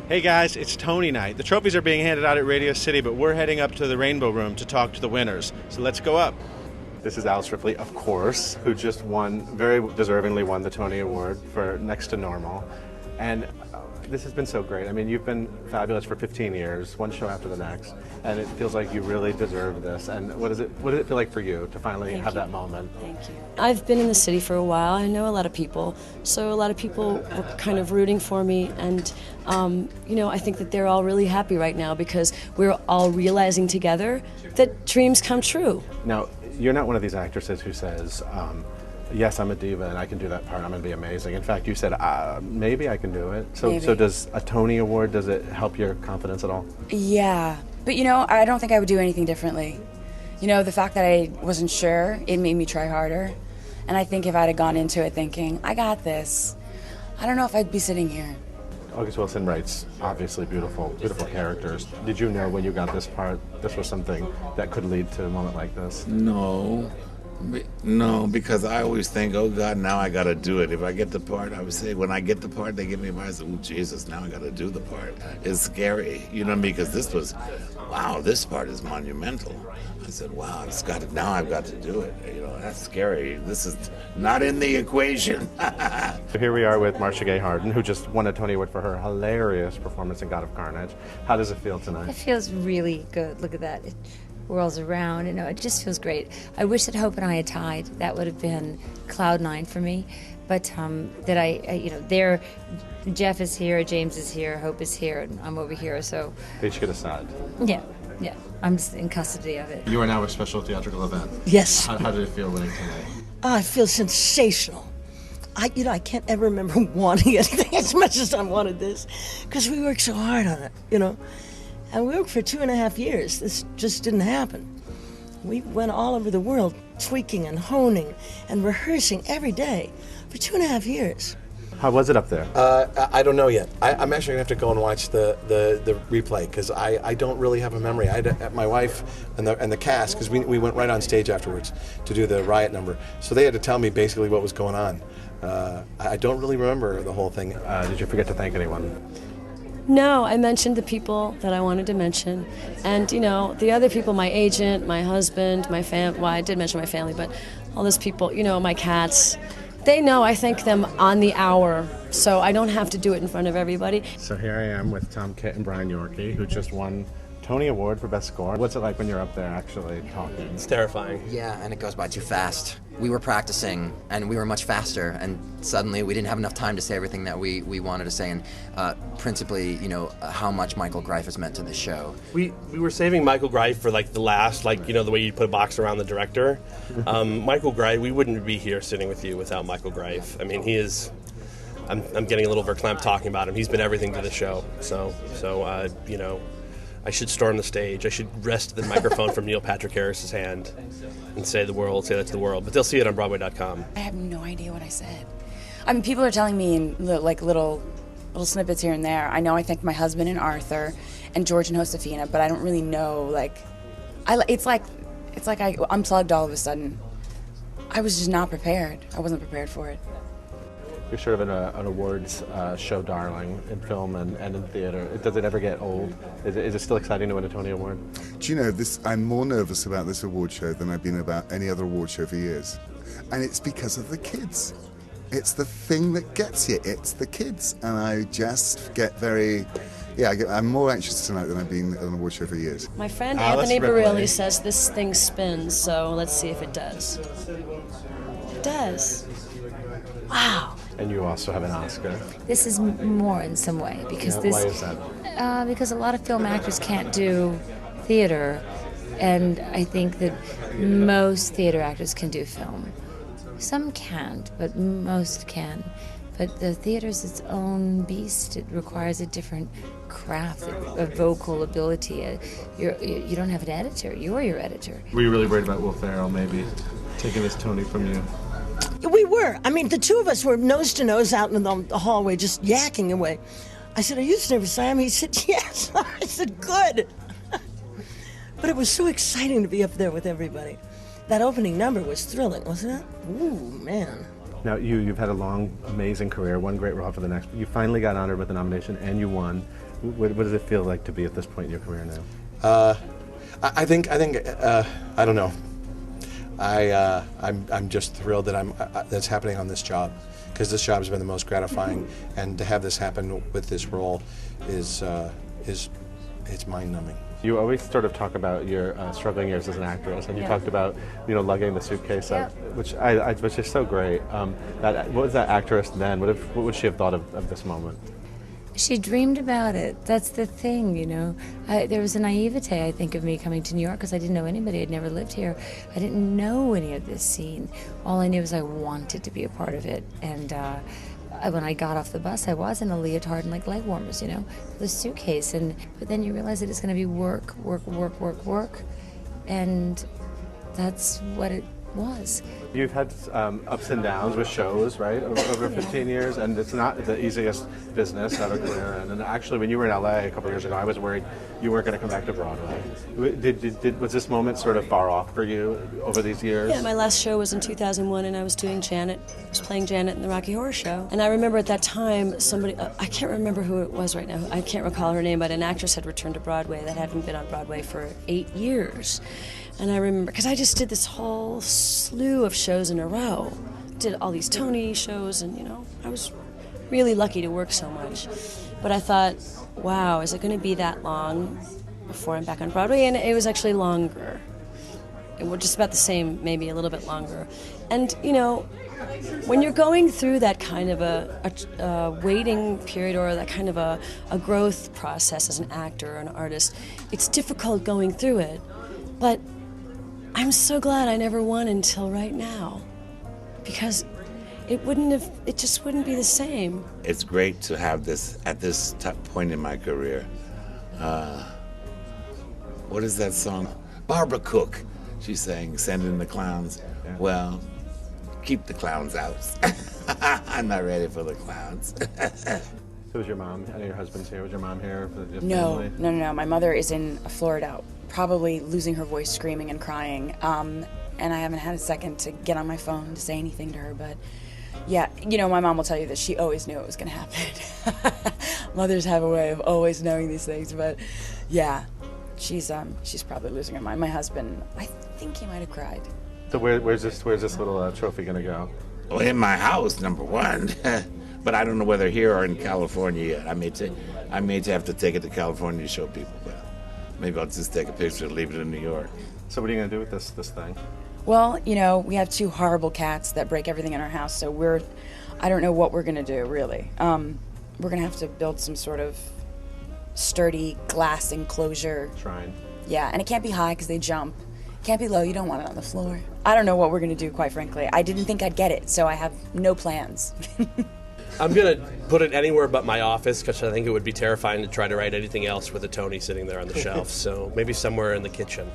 Hey guys, it's Tony night. The trophies are being handed out at Radio City, but we're heading up to the Rainbow Room to talk to the winners. So let's go up. This is Alice Ripley, of course, who just very deservingly won the Tony Award for Next to Normal. And this has been so great. I mean, you've been fabulous for 15 years, one show after the next, and it feels like you really deserve this. And what does it feel like for you to finally have that moment? Thank you. I've been in the city for a while. I know a lot of people, so a lot of people were kind of rooting for me, and I think that they're all really happy right now because we're all realizing together that dreams come true. Now, you're not one of these actresses who says, yes, I'm a diva and I can do that part, I'm going to be amazing. In fact, you said, maybe I can do it. So does a Tony Award, does it help your confidence at all? Yeah, but I don't think I would do anything differently. The fact that I wasn't sure, it made me try harder. And I think if I'd have gone into it thinking, I got this, I don't know if I'd be sitting here. August Wilson writes obviously beautiful characters. Did you know when you got this part, this was something that could lead to a moment like this? No, because I always think, oh God, now I got to do it. If I get the part, I would say, when I get the part, they give me a part, I say, oh Jesus, now I got to do the part. It's scary, because this was, wow, this part is monumental. I said, wow, now I've got to do it. That's scary. This is not in the equation. So here we are with Marcia Harden, who just won a Tony Award for her hilarious performance in God of Carnage. How does it feel tonight? It feels really good. Look at that. It whirls around. It just feels great. I wish that Hope and I had tied. That would have been cloud nine for me. But Jeff is here, James is here, Hope is here, and I'm over here. So they each get a side. Yeah. I'm just in custody of it. You are now a special theatrical event. Yes. How did it feel winning tonight? I feel sensational. I can't ever remember wanting anything as much as I wanted this, because we worked so hard on it, And we worked for 2.5 years. This just didn't happen. We went all over the world tweaking and honing and rehearsing every day for 2.5 years. How was it up there? I don't know yet. I'm actually going to have to go and watch the replay because I don't really have a memory. My wife and the cast, because we went right on stage afterwards to do the riot number, so they had to tell me basically what was going on. I don't really remember the whole thing. Did you forget to thank anyone? No, I mentioned the people that I wanted to mention. And, the other people, my agent, my husband, my family, well, I did mention my family, but all those people, my cats, they know I thank them on the hour, so I don't have to do it in front of everybody. So here I am with Tom, Kitt, and Brian Yorkey, who just won Tony Award for Best Score. What's it like when you're up there actually talking? It's terrifying. Yeah, and it goes by too fast. We were practicing, and we were much faster, and suddenly we didn't have enough time to say everything that we wanted to say, and principally, how much Michael Greif has meant to the show. We were saving Michael Greif for the last, the way you put a box around the director. Michael Greif, we wouldn't be here sitting with you without Michael Greif. I mean, he is, I'm getting a little verklempt talking about him. He's been everything to the show, so I should storm the stage. I should wrest the microphone from Neil Patrick Harris's hand and say that to the world. But they'll see it on Broadway.com. I have no idea what I said. I mean, people are telling me in little snippets here and there. I know I thanked my husband and Arthur and George and Josefina, but I don't really know. It's like I unplugged all of a sudden. I was just not prepared. I wasn't prepared for it. You're sort of an awards show darling in film and in theater. Does it ever get old? Is it still exciting to win a Tony Award? Do you know, I'm more nervous about this award show than I've been about any other award show for years. And it's because of the kids. It's the thing that gets you. It's the kids. And I just get I'm more anxious tonight than I've been at an award show for years. My friend Anthony Barilli says this thing spins, so let's see if it does. It does. Wow. And you also have an Oscar. This is more in some way because why is that? Because a lot of film actors can't do theater, and I think that most theater actors can do film. Some can't, but most can. But the theater's its own beast. It requires a different craft, a vocal ability. You don't have an editor. You're your editor. Were you really worried about Will Ferrell maybe taking this Tony from you? We were. I mean, the two of us were nose to nose out in the hallway, just yakking away. I said, "Are you nervous, Sam?" He said, "Yes." I said, "Good." But it was so exciting to be up there with everybody. That opening number was thrilling, wasn't it? Ooh, man. Now, you've had a long, amazing career, one great role after the next. You finally got honored with a nomination, and you won. What does it feel like to be at this point in your career now? I think I don't know. I'm just thrilled that that's happening on this job, because this job has been the most gratifying, and to have this happen with this role is it's mind-numbing. You always sort of talk about your struggling years as an actress, and you talked about lugging the suitcase up, which is so great. What was that actress then? What would she have thought of this moment? She dreamed about it. That's the thing, there was a naivete, I think, of me coming to New York because I didn't know anybody. I'd never lived here. I didn't know any of this scene. All I knew was I wanted to be a part of it. And when I got off the bus, I was in a leotard and leg warmers, with a suitcase. But then you realize that it's going to be work, and that's what it was. You've had ups and downs with shows, right, over 15 years, and it's not the easiest business to have a career in. And actually, when you were in LA a couple of years ago, I was worried you weren't going to come back to Broadway. Was this moment sort of far off for you over these years? Yeah, my last show was in 2001, and I was doing Janet. I was playing Janet in the Rocky Horror Show. And I remember at that time, somebody, I can't remember who it was right now, I can't recall her name, but an actress had returned to Broadway that hadn't been on Broadway for 8 years. And I remember, because I just did this whole slew of shows in a row. Did all these Tony shows, and, I was really lucky to work so much. But I thought, wow, is it going to be that long before I'm back on Broadway? And it was actually longer. It was just about the same, maybe a little bit longer. And, when you're going through that kind of a waiting period, or that kind of a growth process as an actor or an artist, it's difficult going through it. But I'm so glad I never won until right now, because it just wouldn't be the same. It's great to have this at this point in my career. What is that song? Barbara Cook. She's saying, "Send in the clowns." Yeah. Well, keep the clowns out. I'm not ready for the clowns. So was your mom? I know your husband's here. Was your mom here? No. My mother is in Florida, probably losing her voice, screaming and crying. And I haven't had a second to get on my phone to say anything to her. But yeah, my mom will tell you that she always knew it was going to happen. Mothers have a way of always knowing these things. But yeah, she's probably losing her mind. My husband, I think he might have cried. So where's this little trophy going to go? Well, in my house, number one. But I don't know whether here or in California yet. I may have to take it to California to show people, but maybe I'll just take a picture and leave it in New York. So what are you going to do with this thing? Well, we have 2 horrible cats that break everything in our house, so I don't know what we're going to do, really. We're going to have to build some sort of sturdy glass enclosure. Shrine. Yeah, and it can't be high because they jump. It can't be low, you don't want it on the floor. I don't know what we're going to do, quite frankly. I didn't think I'd get it, so I have no plans. I'm going to put it anywhere but my office, because I think it would be terrifying to try to write anything else with a Tony sitting there on the shelf. So maybe somewhere in the kitchen.